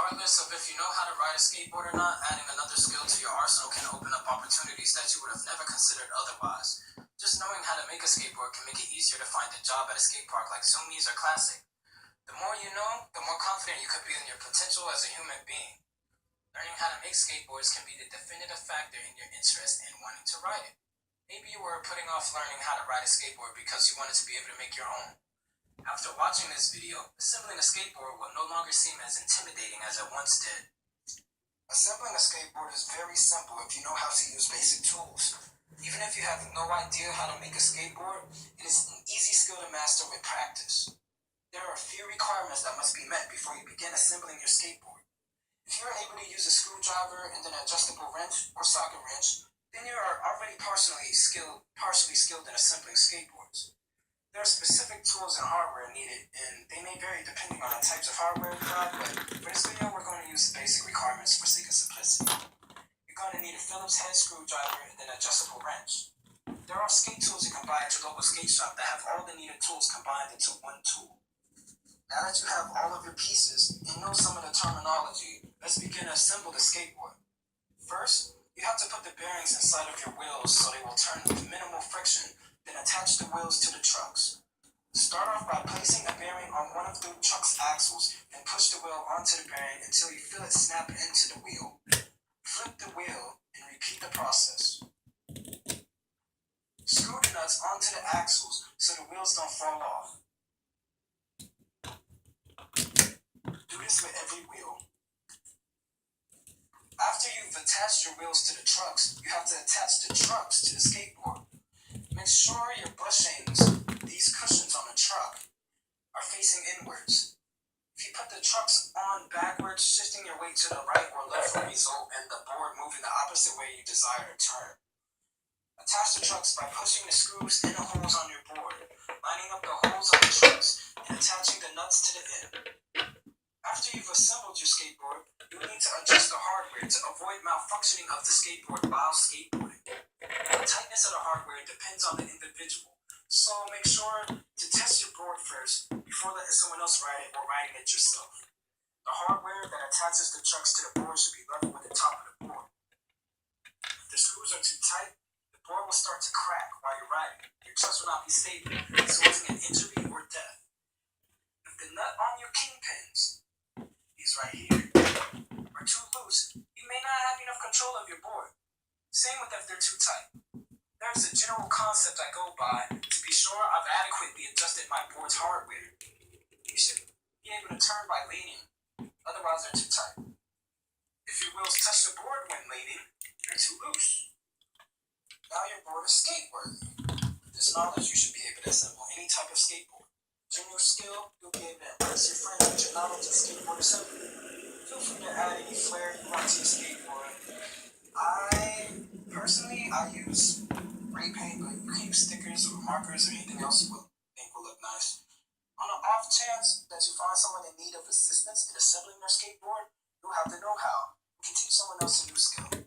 Regardless of if you know how to ride a skateboard or not, adding another skill to your arsenal can open up opportunities that you would have never considered otherwise. Just knowing how to make a skateboard can make it easier to find a job at a skate park like Zoomies or Classic. The more you know, the more confident you could be in your potential as a human being. Learning how to make skateboards can be the definitive factor in your interest in wanting to ride it. Maybe you were putting off learning how to ride a skateboard because you wanted to be able to make your own. After watching this video, assembling a skateboard will no longer seem as intimidating as it once did. Assembling a skateboard is very simple if you know how to use basic tools. Even if you have no idea how to make a skateboard, it is an easy skill to master with practice. There are a few requirements that must be met before you begin assembling your skateboard. If you are able to use a screwdriver and an adjustable wrench or socket wrench, then you are already partially skilled in assembling skateboards. There are specific tools and hardware needed, and they may vary depending on the types of hardware you have, but for this video, we're going to use the basic requirements for sake of simplicity. You're going to need a Phillips head screwdriver and an adjustable wrench. There are skate tools you can buy at your local skate shop that have all the needed tools combined into one tool. Now that you have all of your pieces and know some of the terminology, let's begin to assemble the skateboard. First, you have to put the bearings inside of your wheels so they will turn with minimal friction, then attach the wheels to the trucks. Start off by placing a bearing on one of the truck's axles and push the wheel onto the bearing until you feel it snap into the wheel. Flip the wheel and repeat the process. Screw the nuts onto the axles so the wheels don't fall off. Do this with every wheel. After you've attached your wheels to the trucks, you have to attach the trucks to the skateboard. Make sure your bushings, these cushions on the truck, are facing inwards. If you put the trucks on backwards, shifting your weight to the right or left will result in the board moving the opposite way you desire to turn. Attach the trucks by pushing the screws in the holes on your board, lining up the holes on the trucks, and attaching the nuts to the end. After you've assembled your skateboard, you need to adjust the hardware to avoid malfunctioning of the skateboard while skateboarding. The tightness of the hardware depends on the individual, so make sure to test your board first before letting someone else ride it or riding it yourself. The hardware that attaches the trucks to the board should be level with the top of the board. If the screws are too tight, the board will start to crack while you're riding. Your trucks will not be stable, resulting in injury or death. If the nut on your kingpins, these right here, are too loose, you may not have enough control of your board. Same with if they're too tight. There's a general concept I go by to be sure I've adequately adjusted my board's hardware. You should be able to turn by leaning, otherwise they're too tight. If your wheels touch the board when leaning, they're too loose. Now your board is skate-worthy. With this knowledge, you should be able to assemble any type of skateboard. During your skill, you'll be able to impress your friends with your knowledge of skateboard assembly. Feel free to add any flair you want to your skateboard. I use spray paint, but you can use stickers or markers or anything else you think will look nice. On the off chance that you find someone in need of assistance in assembling their skateboard, you'll have the know-how. You can teach someone else a new skill.